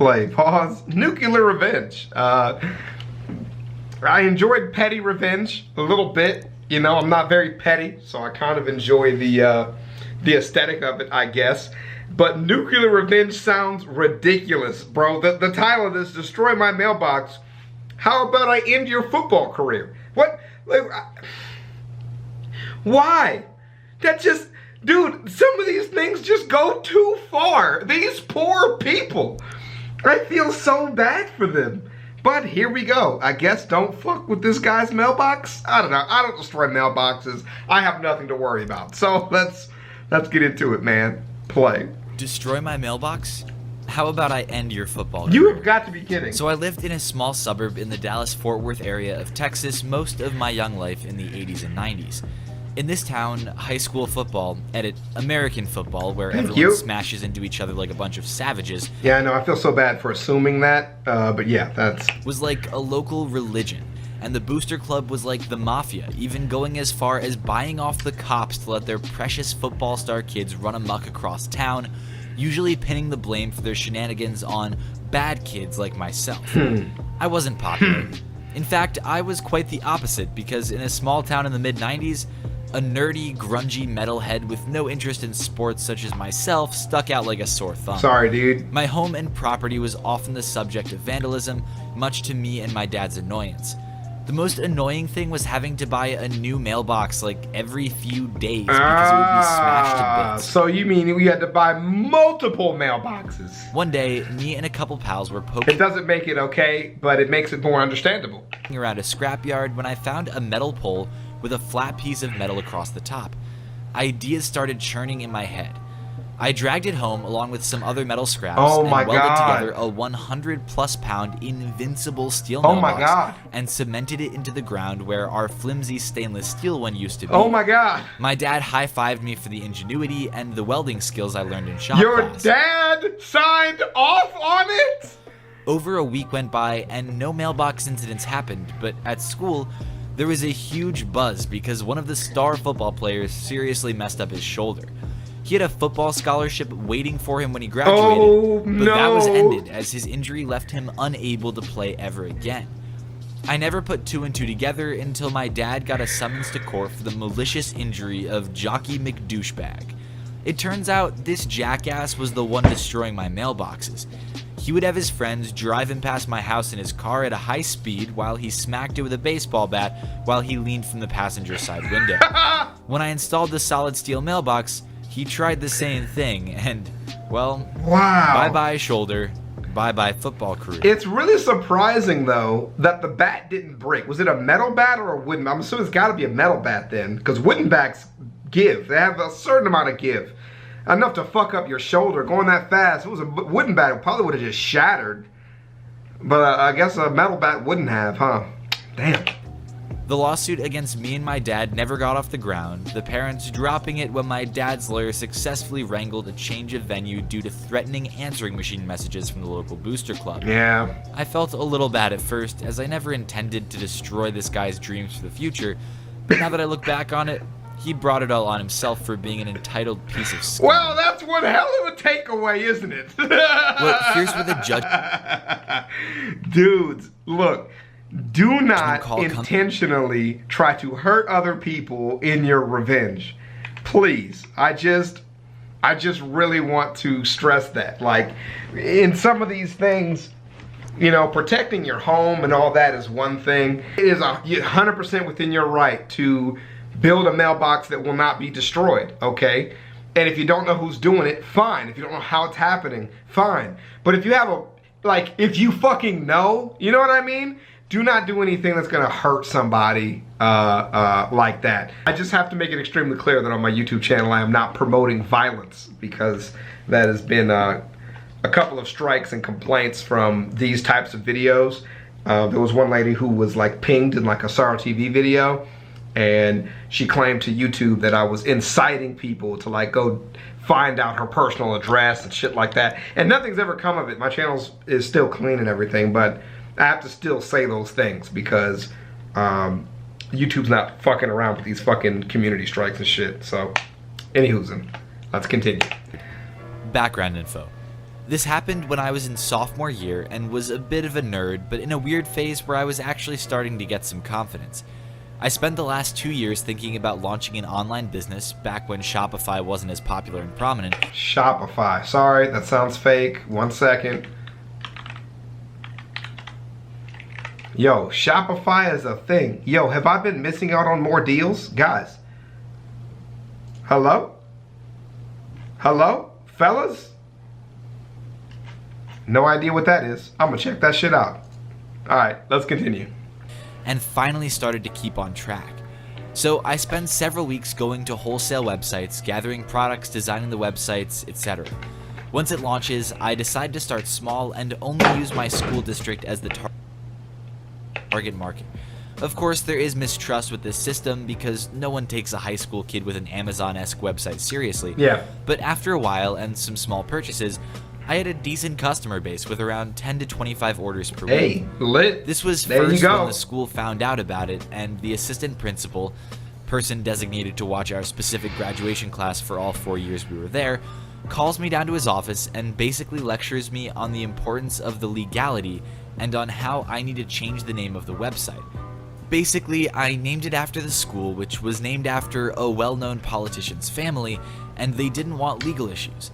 play. Pause. Nuclear revenge. I enjoyed petty revenge a little bit. You know, I'm not very petty, so I kind of enjoy the aesthetic of it, I guess. But nuclear revenge sounds ridiculous, bro. The title of this, Destroy My Mailbox. How about I end your football career? What? Like, why? That just, dude, some of these things just go too far. These poor people. I feel so bad for them. But here we go. I guess don't fuck with this guy's mailbox. I don't know. I don't destroy mailboxes. I have nothing to worry about. So let's get into it, man. Play. Destroy my mailbox? How about I end your football career? You have got to be kidding. So I lived in a small suburb in the Dallas-Fort Worth area of Texas most of my young life in the 80s and 90s. In this town, high school football, edit American football, where everyone smashes into each other like a bunch of savages. Yeah, I know. I feel so bad for assuming that, but yeah, that's... was like a local religion. And the booster club was like the mafia, even going as far as buying off the cops to let their precious football star kids run amok across town, usually pinning the blame for their shenanigans on bad kids like myself. I wasn't popular. In fact, I was quite the opposite, because in a small town in the mid-90s, a nerdy, grungy metalhead with no interest in sports such as myself stuck out like a sore thumb. Sorry, dude. My home and property was often the subject of vandalism, much to me and my dad's annoyance. The most annoying thing was having to buy a new mailbox like every few days because it would be smashed to bits. So you mean we had to buy multiple mailboxes? One day, me and a couple pals were poking It doesn't make it okay, but it makes it more understandable. around a scrapyard when I found a metal pole with a flat piece of metal across the top. Ideas started churning in my head. I dragged it home along with some other metal scraps and welded together a 100-plus pound invincible steel mailbox and cemented it into the ground where our flimsy stainless steel one used to be. Oh my god. My dad high-fived me for the ingenuity and the welding skills I learned in shop Your class. dad signed off on it? Over a week went by and no mailbox incidents happened, but at school, there was a huge buzz because one of the star football players seriously messed up his shoulder. He had a football scholarship waiting for him when he graduated, but that was ended as his injury left him unable to play ever again. I never put two and two together until my dad got a summons to court for the malicious injury of Jockey McDouchebag. It turns out this jackass was the one destroying my mailboxes. He would have his friends drive him past my house in his car at a high speed while he smacked it with a baseball bat while he leaned from the passenger side window. When I installed the solid steel mailbox, he tried the same thing and, well, bye-bye shoulder, bye-bye football career. It's really surprising, though, that the bat didn't break. Was it a metal bat or a wooden? I'm assuming it's got to be a metal bat then, because wooden bats give. They have a certain amount of give. Enough to fuck up your shoulder going that fast. If it was a wooden bat, it probably would have just shattered. But I guess a metal bat wouldn't have, huh? Damn. The lawsuit against me and my dad never got off the ground, the parents dropping it when my dad's lawyer successfully wrangled a change of venue due to threatening answering machine messages from the local booster club. Yeah. I felt a little bad at first, as I never intended to destroy this guy's dreams for the future, but now that I look back on it, he brought it all on himself for being an entitled piece of scum. Well, that's one hell of a takeaway, isn't it? Well, here's where the judge... Dudes, look. Do not intentionally try to hurt other people in your revenge. Please. I just really want to stress that. Like, in some of these things, you know, protecting your home and all that is one thing. It is 100% within your right to build a mailbox that will not be destroyed, okay? And if you don't know who's doing it, fine. If you don't know how it's happening, fine. But if you have a, like, if you fucking know, you know what I mean? Do not do anything that's gonna hurt somebody like that. I just have to make it extremely clear that on my YouTube channel I am not promoting violence, because that has been a couple of strikes and complaints from these types of videos. There was one lady who was like pinged in like a Sorrow TV video, and she claimed to YouTube that I was inciting people to like go find out her personal address and shit like that. And nothing's ever come of it. My channel is still clean and everything, but I have to still say those things because YouTube's not fucking around with these fucking community strikes and shit. So, anywho's, let's continue. Background info. This happened when I was in sophomore year and was a bit of a nerd, but in a weird phase where I was actually starting to get some confidence. I spent the last 2 years thinking about launching an online business back when Shopify wasn't as popular and prominent. Shopify. Sorry, that sounds fake. 1 second. Yo, Shopify is a thing. Yo, have I been missing out on more deals? Guys. Hello? Hello? Fellas? No idea what that is. I'm gonna check that shit out. Alright, let's continue. And finally started to keep on track. So I spent several weeks going to wholesale websites, gathering products, designing the websites, etc. Once it launches, I decide to start small and only use my school district as the target market. Of course, there is mistrust with this system because no one takes a high school kid with an Amazon-esque website seriously. Yeah. But after a while and some small purchases, I had a decent customer base with around 10 to 25 orders per week. Hey, lit. This was There first you go. when the school found out about it, and the assistant principal, person designated to watch our specific graduation class for all 4 years we were there, calls me down to his office and basically lectures me on the importance of the legality and on how I need to change the name of the website. Basically, I named it after the school, which was named after a well-known politician's family, and they didn't want legal issues.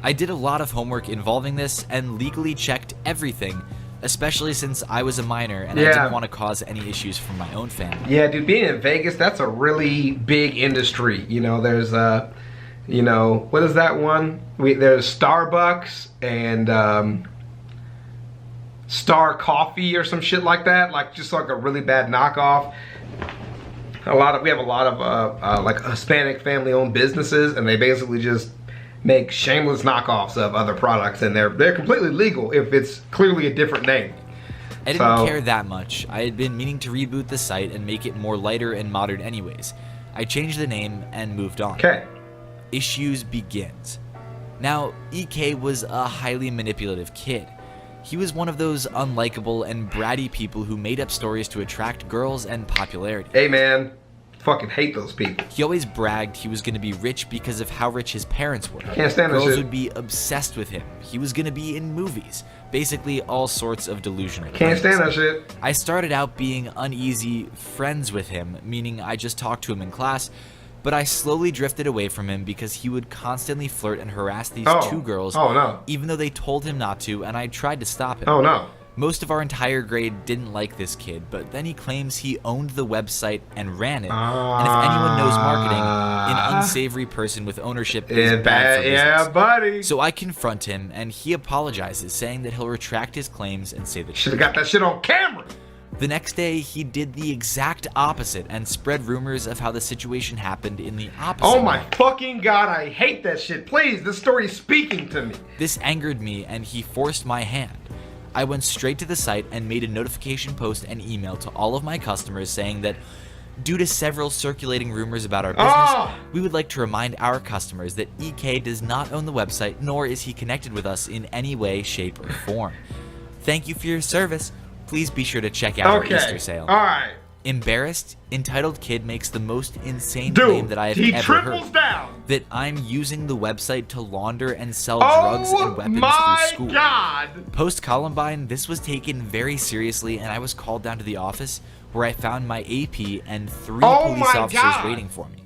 I did a lot of homework involving this and legally checked everything, especially since I was a minor and I didn't want to cause any issues from my own family. Yeah, dude, being in Vegas, that's a really big industry. You know, there's you know, what is that one? There's Starbucks and Star Coffee or some shit like that, like just like a really bad knockoff. We have a lot of like Hispanic family-owned businesses, and they basically just make shameless knockoffs of other products, and they're completely legal if it's clearly a different name. I didn't care that much. I had been meaning to reboot the site and make it more lighter and modern anyways. I changed the name and moved on. Okay. Issues begins. Now, EK was a highly manipulative kid. He was one of those unlikable and bratty people who made up stories to attract girls and popularity. Hey man, fucking hate those people. He always bragged he was going to be rich because of how rich his parents were. Can't stand that Girls shit. would be obsessed with him. He was going to be in movies. Basically, all sorts of delusional Can't claims. stand that shit. I started out being uneasy friends with him, meaning I just talked to him in class, but I slowly drifted away from him because he would constantly flirt and harass these two girls, even though they told him not to, and I tried to stop him. Oh no. Most of our entire grade didn't like this kid, but then he claims he owned the website and ran it. And if anyone knows marketing, an unsavory person with ownership is bad for business. Yeah, buddy. So I confront him, and he apologizes, saying that he'll retract his claims and say the Should truth. have got that shit on camera. The next day, he did the exact opposite and spread rumors of how the situation happened in the opposite Oh my way. fucking god, I hate that shit. Please, this story is speaking to me. This angered me, and he forced my hand. I went straight to the site and made a notification post and email to all of my customers saying that due to several circulating rumors about our business, we would like to remind our customers that EK does not own the website, nor is he connected with us in any way, shape, or form. Thank you for your service. Please be sure to check out our Easter sale. Alright. Embarrassed, entitled kid makes the most insane claim that I have he ever triples heard. down. That I'm using the website to launder and sell drugs and weapons through school. God. Post-Columbine, this was taken very seriously, and I was called down to the office where I found my AP and 3 police officers waiting for me.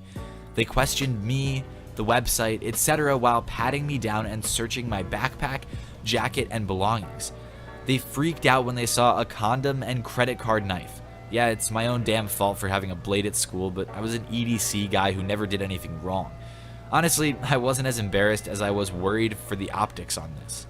They questioned me, the website, etc. while patting me down and searching my backpack, jacket, and belongings. They freaked out when they saw a condom and credit card knife. Yeah, it's my own damn fault for having a blade at school, but I was an EDC guy who never did anything wrong. Honestly, I wasn't as embarrassed as I was worried for the optics on this.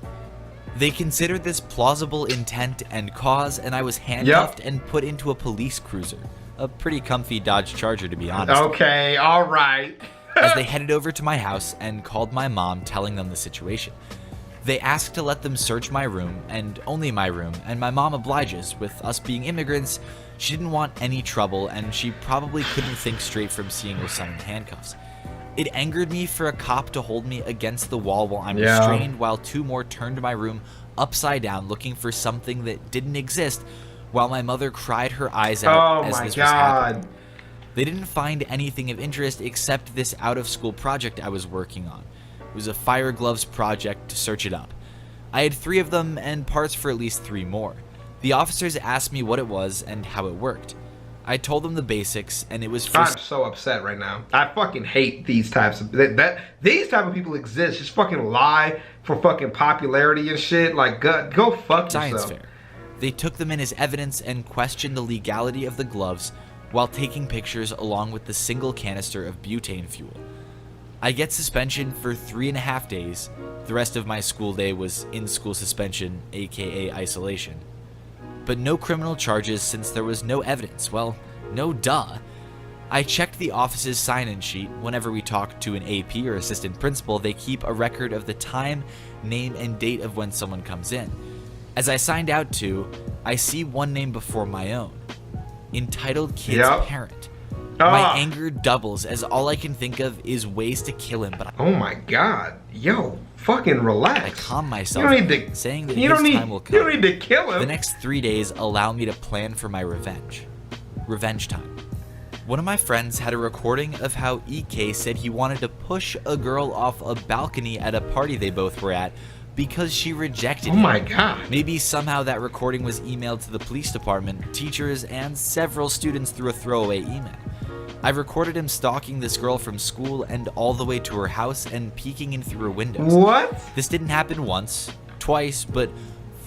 They considered this plausible intent and cause, and I was handcuffed and put into a police cruiser. A pretty comfy Dodge Charger, to be honest. Okay, alright. As they headed over to my house and called my mom, telling them the situation. They asked to let them search my room, and only my room, and my mom obliges. With us being immigrants, she didn't want any trouble, and she probably couldn't think straight from seeing her son in handcuffs. It angered me for a cop to hold me against the wall while I'm restrained, while 2 more turned my room upside down looking for something that didn't exist, while my mother cried her eyes out as this was happening. They didn't find anything of interest except this out-of-school project I was working on. It was a fire gloves project to search it up. I had 3 of them and parts for at least 3 more. The officers asked me what it was and how it worked. I told them the basics, and it was for... I'm so upset right now. I fucking hate these types of... these type of people exist. Just fucking lie for fucking popularity and shit. Like, go fuck science yourself. fair. They took them in as evidence and questioned the legality of the gloves while taking pictures along with the single canister of butane fuel. I get suspension for 3.5 days. The rest of my school day was in-school suspension, aka isolation. But no criminal charges since there was no evidence. Well, no duh. I checked the office's sign-in sheet. Whenever we talk to an AP or assistant principal, they keep a record of the time, name, and date of when someone comes in. As I signed out to, I see one name before my own. Entitled Kid's Parent. My anger doubles as all I can think of is ways to kill him, but oh my god. Yo, fucking relax. I calm myself, saying that his time will come. You don't need to kill him. The next 3 days allow me to plan for my revenge. Revenge time. One of my friends had a recording of how EK said he wanted to push a girl off a balcony at a party they both were at because she rejected him. Oh my god. Maybe somehow that recording was emailed to the police department, teachers, and several students through a throwaway email. I recorded him stalking this girl from school and all the way to her house and peeking in through her windows. What? This didn't happen once, twice, but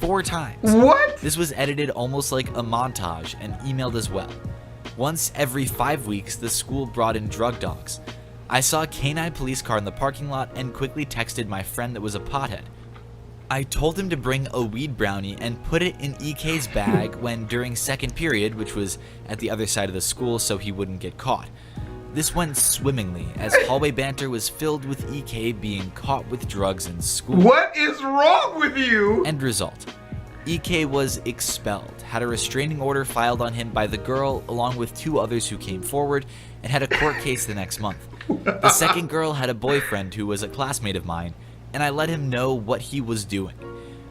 4 times. What? This was edited almost like a montage and emailed as well. Once every 5 weeks, the school brought in drug dogs. I saw a canine police car in the parking lot and quickly texted my friend that was a pothead. I told him to bring a weed brownie and put it in EK's bag when during second period, which was at the other side of the school so he wouldn't get caught. This went swimmingly as hallway banter was filled with EK being caught with drugs in school. What is wrong with you? End result. EK was expelled, had a restraining order filed on him by the girl along with 2 others who came forward, and had a court case the next month. The second girl had a boyfriend who was a classmate of mine, and I let him know what he was doing.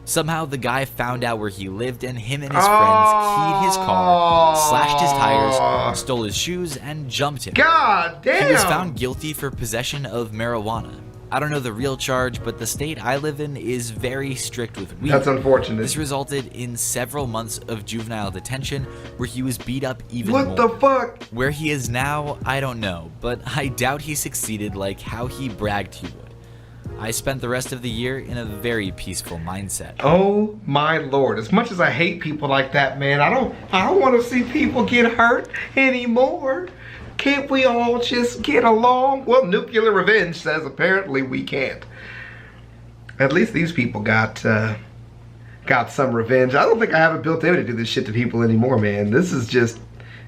Somehow the guy found out where he lived and him and his friends keyed his car, slashed his tires, stole his shoes, and jumped him. God damn! He was found guilty for possession of marijuana. I don't know the real charge, but the state I live in is very strict with weed. That's unfortunate. This resulted in several months of juvenile detention where he was beat up even more. What the fuck? Where he is now, I don't know, but I doubt he succeeded like how he bragged he would. I spent the rest of the year in a very peaceful mindset. Oh my lord. As much as I hate people like that, man, I don't want to see people get hurt anymore. Can't we all just get along? Well, Nuclear Revenge says apparently we can't. At least these people got some revenge. I don't think I have it built in to do this shit to people anymore, man. This is just,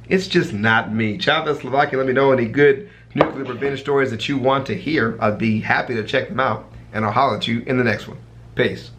it's just not me. ChavezzSlovakia, let me know any good nuclear revenge stories that you want to hear. I'd be happy to check them out, and I'll holler at you in the next one. Peace.